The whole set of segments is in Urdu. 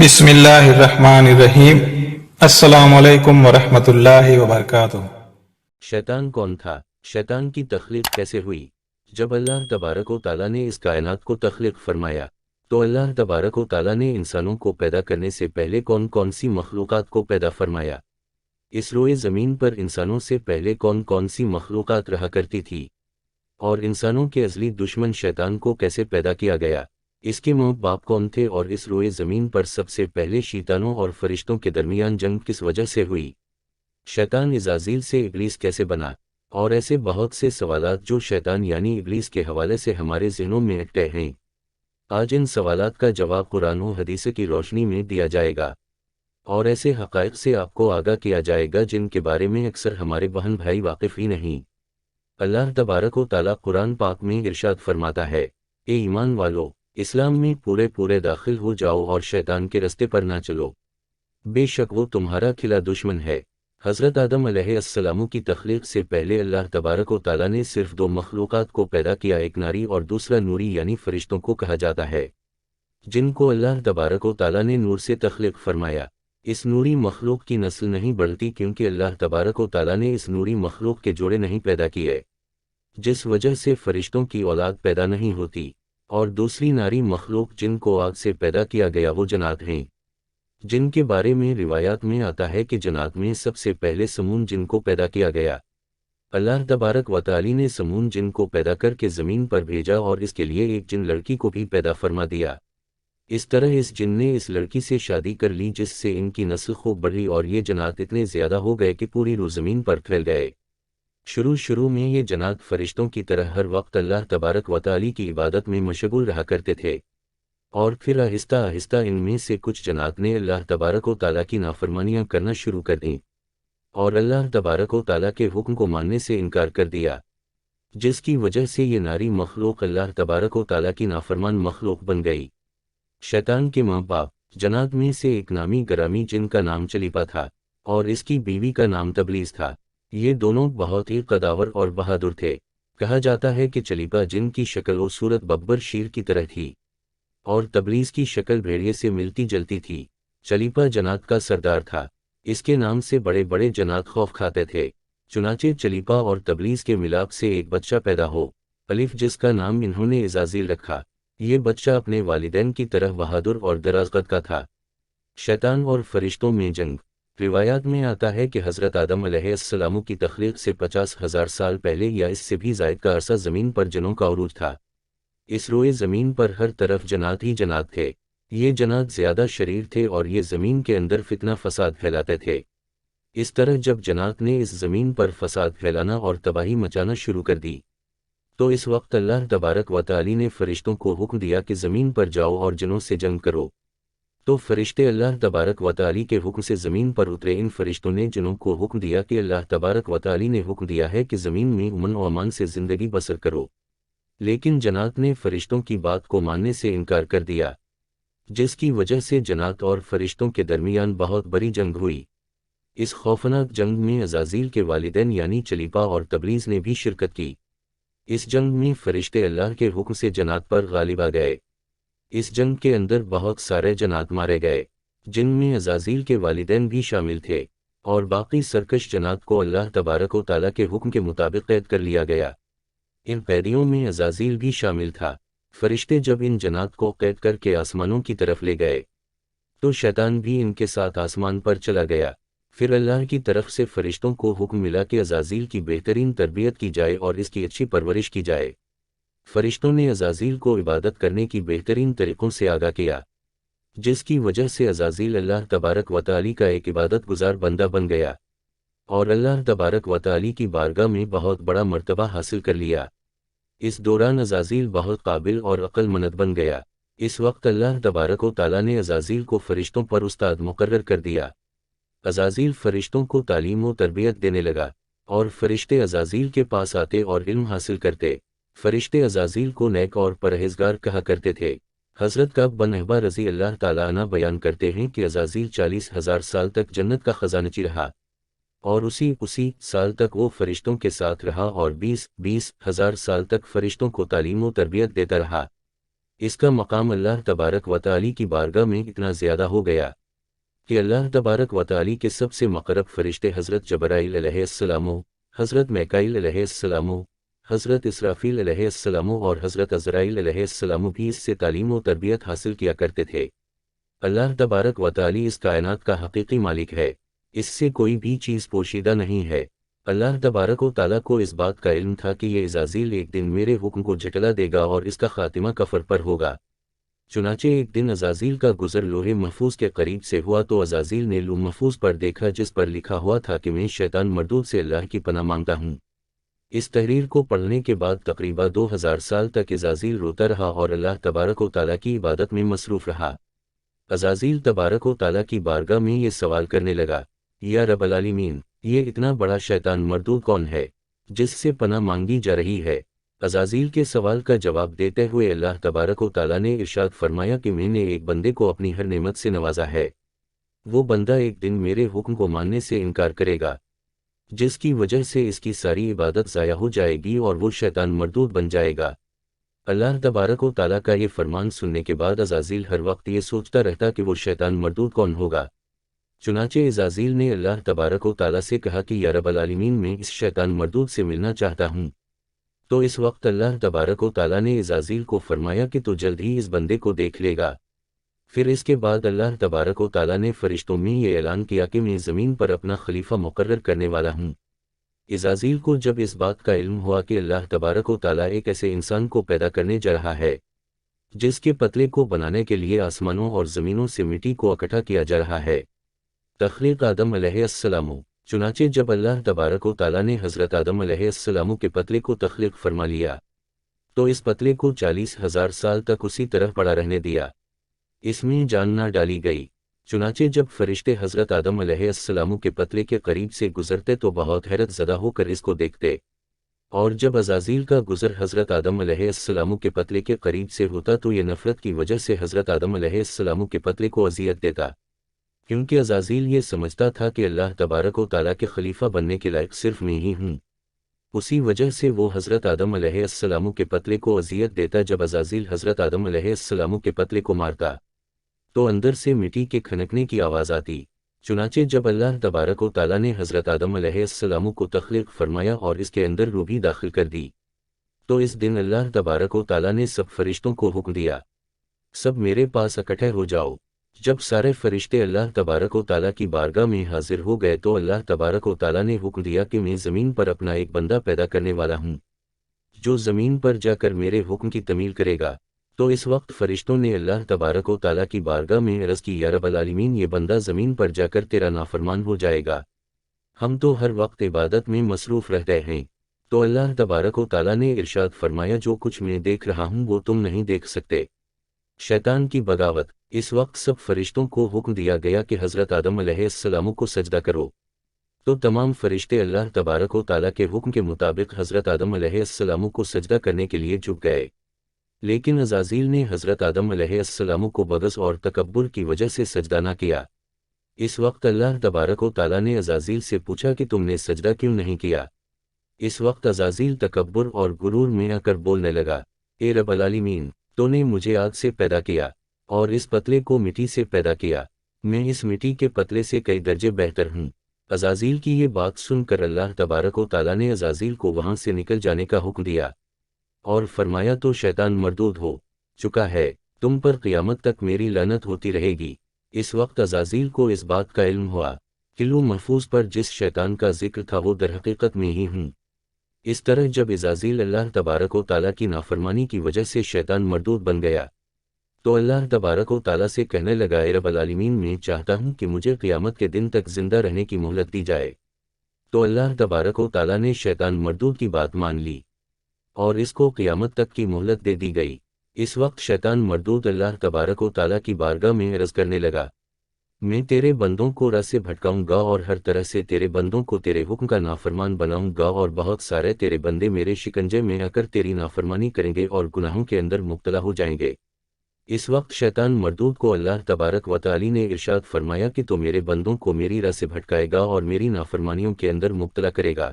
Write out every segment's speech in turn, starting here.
بسم اللہ الرحمن الرحیم۔ السلام علیکم ورحمۃ اللہ وبرکاتہ۔ شیطان کون تھا؟ شیطان کی تخلیق کیسے ہوئی؟ جب اللہ تبارک و تعالیٰ نے اس کائنات کو تخلیق فرمایا تو اللہ تبارک و تعالیٰ نے انسانوں کو پیدا کرنے سے پہلے کون کون سی مخلوقات کو پیدا فرمایا؟ اس روئے زمین پر انسانوں سے پہلے کون کون سی مخلوقات رہا کرتی تھی؟ اور انسانوں کے ازلی دشمن شیطان کو کیسے پیدا کیا گیا؟ اس کے ماں باپ کون تھے؟ اور اس روئے زمین پر سب سے پہلے شیطانوں اور فرشتوں کے درمیان جنگ کس وجہ سے ہوئی؟ شیطان عزازیل سے ابلیس کیسے بنا؟ اور ایسے بہت سے سوالات جو شیطان یعنی ابلیس کے حوالے سے ہمارے ذہنوں میں اٹکے ہیں، آج ان سوالات کا جواب قرآن و حدیث کی روشنی میں دیا جائے گا، اور ایسے حقائق سے آپ کو آگاہ کیا جائے گا جن کے بارے میں اکثر ہمارے بہن بھائی واقف ہی نہیں۔ اللہ تبارک و تعالیٰ قرآن پاک میں ارشاد فرماتا ہے، اے ایمان والو، اسلام میں پورے داخل ہو جاؤ اور شیطان کے رستے پر نہ چلو، بے شک وہ تمہارا کھلا دشمن ہے۔ حضرت آدم علیہ السلام کی تخلیق سے پہلے اللہ تبارک و تعالیٰ نے صرف دو مخلوقات کو پیدا کیا، ایک ناری اور دوسرا نوری یعنی فرشتوں کو کہا جاتا ہے، جن کو اللہ تبارک و تعالیٰ نے نور سے تخلیق فرمایا۔ اس نوری مخلوق کی نسل نہیں بڑھتی کیونکہ اللہ تبارک و تعالیٰ نے اس نوری مخلوق کے جوڑے نہیں پیدا کیے، جس وجہ سے فرشتوں کی اولاد پیدا نہیں ہوتی۔ اور دوسری ناری مخلوق جن کو آگ سے پیدا کیا گیا وہ جنات ہیں، جن کے بارے میں روایات میں آتا ہے کہ جنات میں سب سے پہلے سمون جن کو پیدا کیا گیا۔ اللہ تبارک و تعالی نے سمون جن کو پیدا کر کے زمین پر بھیجا اور اس کے لیے ایک جن لڑکی کو بھی پیدا فرما دیا۔ اس طرح اس جن نے اس لڑکی سے شادی کر لی جس سے ان کی نسل خوب بڑھی اور یہ جنات اتنے زیادہ ہو گئے کہ پوری روح زمین پر پھیل گئے۔ شروع میں یہ جنات فرشتوں کی طرح ہر وقت اللہ تبارک و تعالی کی عبادت میں مشغول رہا کرتے تھے، اور پھر آہستہ آہستہ ان میں سے کچھ جنات نے اللہ تبارک و تعالیٰ کی نافرمانیاں کرنا شروع کر دیں اور اللہ تبارک و تعالیٰ کے حکم کو ماننے سے انکار کر دیا، جس کی وجہ سے یہ ناری مخلوق اللہ تبارک و تعالیٰ کی نافرمان مخلوق بن گئی۔ شیطان کے ماں باپ جنات میں سے ایک نامی گرامی جن کا نام چلیپا تھا اور اس کی بیوی کا نام تبلیس تھا، یہ دونوں بہت ہی قداور اور بہادر تھے۔ کہا جاتا ہے کہ چلیپا جن کی شکل و صورت ببر شیر کی طرح تھی اور تبلیس کی شکل بھیڑیے سے ملتی جلتی تھی۔ چلیپا جنات کا سردار تھا، اس کے نام سے بڑے بڑے جنات خوف کھاتے تھے، چنانچہ چلیپا اور تبلیس کے ملاپ سے ایک بچہ پیدا ہو، الف، جس کا نام انہوں نے عزازیل رکھا۔ یہ بچہ اپنے والدین کی طرح بہادر اور دراز قد کا تھا۔ شیطان اور فرشتوں میں جنگ۔ روایات میں آتا ہے کہ حضرت آدم علیہ السلام کی تخلیق سے 50,000 سال پہلے یا اس سے بھی زائد کا عرصہ زمین پر جنوں کا عروج تھا۔ اس روئے زمین پر ہر طرف جنات ہی جنات تھے۔ یہ جنات زیادہ شریر تھے اور یہ زمین کے اندر فتنہ فساد پھیلاتے تھے۔ اس طرح جب جنات نے اس زمین پر فساد پھیلانا اور تباہی مچانا شروع کر دی تو اس وقت اللہ تبارک و تعالی نے فرشتوں کو حکم دیا کہ زمین پر جاؤ اور جنوں سے جنگ کرو۔ تو فرشتے اللہ تبارک و تعالی کے حکم سے زمین پر اترے۔ ان فرشتوں نے جنوں کو حکم دیا کہ اللہ تبارک و تعالی نے حکم دیا ہے کہ زمین میں امن و امان سے زندگی بسر کرو، لیکن جنات نے فرشتوں کی بات کو ماننے سے انکار کر دیا، جس کی وجہ سے جنات اور فرشتوں کے درمیان بہت بڑی جنگ ہوئی۔ اس خوفناک جنگ میں عزازیل کے والدین یعنی چلیپا اور تبلیس نے بھی شرکت کی۔ اس جنگ میں فرشتے اللہ کے حکم سے جنات پر غالب آ گئے۔ اس جنگ کے اندر بہت سارے جنات مارے گئے، جن میں عزازیل کے والدین بھی شامل تھے، اور باقی سرکش جنات کو اللہ تبارک و تعالیٰ کے حکم کے مطابق قید کر لیا گیا۔ ان قیدیوں میں عزازیل بھی شامل تھا۔ فرشتے جب ان جنات کو قید کر کے آسمانوں کی طرف لے گئے تو شیطان بھی ان کے ساتھ آسمان پر چلا گیا۔ پھر اللہ کی طرف سے فرشتوں کو حکم ملا کہ عزازیل کی بہترین تربیت کی جائے اور اس کی اچھی پرورش کی جائے۔ فرشتوں نے عزازیل کو عبادت کرنے کی بہترین طریقوں سے آگاہ کیا، جس کی وجہ سے عزازیل اللہ تبارک و تعالی کا ایک عبادت گزار بندہ بن گیا اور اللہ تبارک و تعالی کی بارگاہ میں بہت بڑا مرتبہ حاصل کر لیا۔ اس دوران عزازیل بہت قابل اور عقل مند بن گیا۔ اس وقت اللہ تبارک و تعالی نے عزازیل کو فرشتوں پر استاد مقرر کر دیا۔ عزازیل فرشتوں کو تعلیم و تربیت دینے لگا اور فرشتے عزازیل کے پاس آتے اور علم حاصل کرتے۔ فرشتے عزازیل کو نیک اور پرہیزگار کہا کرتے تھے۔ حضرت کعب بن احبار رضی اللہ تعالیٰ عنہ بیان کرتے ہیں کہ عزازیل 40,000 سال تک جنت کا خزانچی رہا اور اسی سال تک وہ فرشتوں کے ساتھ رہا اور 20,000 سال تک فرشتوں کو تعلیم و تربیت دیتا رہا۔ اس کا مقام اللہ تبارک و تعالی کی بارگاہ میں اتنا زیادہ ہو گیا کہ اللہ تبارک و تعالی کے سب سے مقرب فرشتے حضرت جبرائیل علیہ السلام، حضرت میکائیل علیہ السلام، حضرت اسرافیل علیہ السلام اور حضرت عزرائیل علیہ السلام بھی اس سے تعلیم و تربیت حاصل کیا کرتے تھے۔ اللہ تبارک و تعالی اس کائنات کا حقیقی مالک ہے، اس سے کوئی بھی چیز پوشیدہ نہیں ہے۔ اللہ تبارک و تعالیٰ کو اس بات کا علم تھا کہ یہ عزازیل ایک دن میرے حکم کو جھٹلا دے گا اور اس کا خاتمہ کفر پر ہوگا۔ چنانچہ ایک دن عزازیل کا گزر لوح محفوظ کے قریب سے ہوا تو عزازیل نے لوح محفوظ پر دیکھا جس پر لکھا ہوا تھا کہ میں شیطان مردود سے اللہ کی پناہ مانگتا ہوں۔ اس تحریر کو پڑھنے کے بعد تقریباً 2000 سال تک عزازیل روتا رہا اور اللہ تبارک و تعالیٰ کی عبادت میں مصروف رہا۔ عزازیل تبارک و تعالیٰ کی بارگاہ میں یہ سوال کرنے لگا، یا رب العالمین، یہ اتنا بڑا شیطان مردود کون ہے جس سے پناہ مانگی جا رہی ہے؟ عزازیل کے سوال کا جواب دیتے ہوئے اللہ تبارک و تعالیٰ نے ارشاد فرمایا کہ میں نے ایک بندے کو اپنی ہر نعمت سے نوازا ہے، وہ بندہ ایک دن میرے حکم کو ماننے سے انکار کرے گا جس کی وجہ سے اس کی ساری عبادت ضائع ہو جائے گی اور وہ شیطان مردود بن جائے گا۔ اللہ تبارک و تعالیٰ کا یہ فرمان سننے کے بعد عزازیل ہر وقت یہ سوچتا رہتا کہ وہ شیطان مردود کون ہوگا۔ چنانچہ عزازیل نے اللہ تبارک و تعالیٰ سے کہا کہ یا رب العالمین، میں اس شیطان مردود سے ملنا چاہتا ہوں۔ تو اس وقت اللہ تبارک و تعالیٰ نے عزازیل کو فرمایا کہ تو جلد ہی اس بندے کو دیکھ لے گا۔ پھر اس کے بعد اللہ تبارک و تعالیٰ نے فرشتوں میں یہ اعلان کیا کہ میں زمین پر اپنا خلیفہ مقرر کرنے والا ہوں۔ عزازیل کو جب اس بات کا علم ہوا کہ اللہ تبارک و تعالیٰ ایک ایسے انسان کو پیدا کرنے جا رہا ہے جس کے پتلے کو بنانے کے لیے آسمانوں اور زمینوں سے مٹی کو اکٹھا کیا جا رہا ہے، تخلیق آدم علیہ السلام، چنانچہ جب اللہ تبارک و تعالیٰ نے حضرت آدم علیہ السلام کے پتلے کو تخلیق فرما لیا تو اس پتلے کو 40,000 سال تک اسی طرح پڑا رہنے دیا، اس میں جان نہ ڈالی گئی۔ چنانچہ جب فرشتے حضرت آدم علیہ السلام کے پتلے کے قریب سے گزرتے تو بہت حیرت زدہ ہو کر اس کو دیکھتے، اور جب عزازیل کا گزر حضرت آدم علیہ السلام کے پتلے کے قریب سے ہوتا تو یہ نفرت کی وجہ سے حضرت آدم علیہ السلام کے پتلے کو اذیت دیتا، کیونکہ عزازیل یہ سمجھتا تھا کہ اللہ تبارک و تعالیٰ کے خلیفہ بننے کے لائق صرف میں ہی ہوں، اسی وجہ سے وہ حضرت آدم علیہ السلام کے پتلے کو اذیت دیتا۔ جب عزازیل حضرت آدم علیہ السلام کے پتلے کو مارتا تو اندر سے مٹی کے کھنکنے کی آواز آتی۔ چنانچہ جب اللہ تبارک و تعالیٰ نے حضرت آدم علیہ السلام کو تخلیق فرمایا اور اس کے اندر روح بھی داخل کر دی تو اس دن اللہ تبارک و تعالیٰ نے سب فرشتوں کو حکم دیا، سب میرے پاس اکٹھے ہو جاؤ۔ جب سارے فرشتے اللہ تبارک و تعالیٰ کی بارگاہ میں حاضر ہو گئے تو اللہ تبارک و تعالیٰ نے حکم دیا کہ میں زمین پر اپنا ایک بندہ پیدا کرنے والا ہوں جو زمین پر جا کر میرے حکم کی تعمیل کرے گا۔ تو اس وقت فرشتوں نے اللہ تبارک و تعالیٰ کی بارگاہ میں عرض کی، یا رب العالمین، یہ بندہ زمین پر جا کر تیرا نافرمان ہو جائے گا، ہم تو ہر وقت عبادت میں مصروف رہتے ہیں۔ تو اللہ تبارک و تعالیٰ نے ارشاد فرمایا، جو کچھ میں دیکھ رہا ہوں وہ تم نہیں دیکھ سکتے۔ شیطان کی بغاوت۔ اس وقت سب فرشتوں کو حکم دیا گیا کہ حضرت آدم علیہ السلام کو سجدہ کرو، تو تمام فرشتے اللہ تبارک و تعالیٰ کے حکم کے مطابق حضرت آدم علیہ السلام کو سجدہ کرنے کے لیے جھک گئے، لیکن عزازیل نے حضرت آدم علیہ السلام کو بغض اور تکبر کی وجہ سے سجدہ نہ کیا۔ اس وقت اللہ تبارک و تعالیٰ نے عزازیل سے پوچھا کہ تم نے سجدہ کیوں نہیں کیا؟ اس وقت عزازیل تکبر اور غرور میں آ کر بولنے لگا، اے رب العالمین، تو نے مجھے آگ سے پیدا کیا اور اس پتلے کو مٹی سے پیدا کیا، میں اس مٹی کے پتلے سے کئی درجے بہتر ہوں۔ عزازیل کی یہ بات سن کر اللہ تبارک و تعالیٰ نے عزازیل کو وہاں سے نکل جانے کا حکم دیا اور فرمایا، تو شیطان مردود ہو چکا ہے، تم پر قیامت تک میری لعنت ہوتی رہے گی۔ اس وقت عزازیل کو اس بات کا علم ہوا کہ لوح محفوظ پر جس شیطان کا ذکر تھا وہ در حقیقت میں ہی ہوں۔ اس طرح جب عزازیل اللہ تبارک و تعالیٰ کی نافرمانی کی وجہ سے شیطان مردود بن گیا تو اللہ تبارک و تعالیٰ سے کہنے لگا، اے رب العالمین، میں چاہتا ہوں کہ مجھے قیامت کے دن تک زندہ رہنے کی مہلت دی جائے۔ تو اللہ تبارک و تعالیٰ نے شیطان مردود کی بات مان لی اور اس کو قیامت تک کی مہلت دے دی گئی۔ اس وقت شیطان مردود اللہ تبارک و تعالیٰ کی بارگاہ میں عرض کرنے لگا، میں تیرے بندوں کو راہ سے بھٹکاؤں گا اور ہر طرح سے تیرے بندوں کو تیرے حکم کا نافرمان بناؤں گا، اور بہت سارے تیرے بندے میرے شکنجے میں آ کر تیری نافرمانی کریں گے اور گناہوں کے اندر مبتلا ہو جائیں گے۔ اس وقت شیطان مردود کو اللہ تبارک و تعالی نے ارشاد فرمایا کہ تو میرے بندوں کو میری راہ سے بھٹکائے گا اور میری نافرمانیوں کے اندر مبتلا کرے گا۔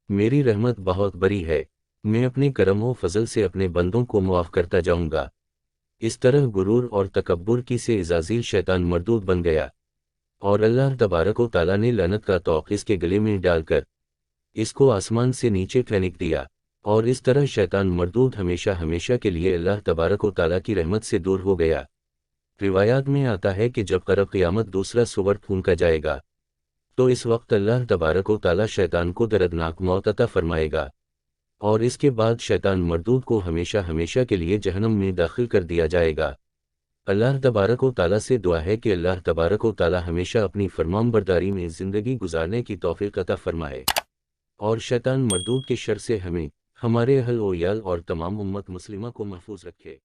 میری رحمت بہت بڑی ہے، میں اپنے کرم و فضل سے اپنے بندوں کو معاف کرتا جاؤں گا۔ اس طرح غرور اور تکبر کی سے ازازیل شیطان مردود بن گیا، اور اللہ تبارک و تعالیٰ نے لعنت کا طوق اس کے گلے میں ڈال کر اس کو آسمان سے نیچے پھینک دیا، اور اس طرح شیطان مردود ہمیشہ ہمیشہ کے لیے اللہ تبارک و تعالیٰ کی رحمت سے دور ہو گیا۔ روایات میں آتا ہے کہ جب قرب قیامت دوسرا سور پھونکا جائے گا تو اس وقت اللہ تبارک و تعالیٰ شیطان کو دردناک موت عطا فرمائے گا، اور اس کے بعد شیطان مردود کو ہمیشہ ہمیشہ کے لیے جہنم میں داخل کر دیا جائے گا۔ اللہ تبارک و تعالیٰ سے دعا ہے کہ اللہ تبارک و تعالیٰ ہمیشہ اپنی فرمان برداری میں زندگی گزارنے کی توفیق عطا فرمائے، اور شیطان مردود کے شر سے ہمیں، ہمارے اہل و عیال اور تمام امت مسلمہ کو محفوظ رکھے۔